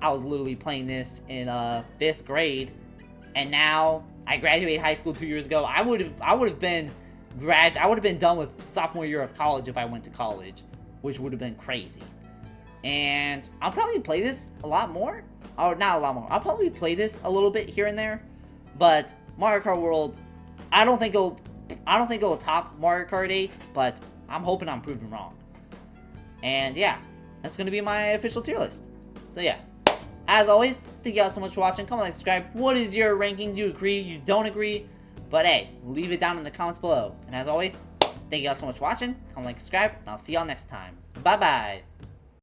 I was literally playing this in 5th grade, and now I graduated high school 2 years ago. I would have been done with sophomore year of college if I went to college, which would have been crazy. And I'll probably play this a lot more. Or not a lot more. I'll probably play this a little bit here and there, but Mario Kart World, I don't think it'll top Mario Kart 8, but I'm hoping I'm proven wrong. And yeah, that's gonna be my official tier list. So yeah, as always, thank you all so much for watching. Comment, like, subscribe. What is your rankings? You agree? You don't agree? But hey, leave it down in the comments below. And as always, thank you all so much for watching. Comment, like, subscribe, and I'll see y'all next time. Bye bye.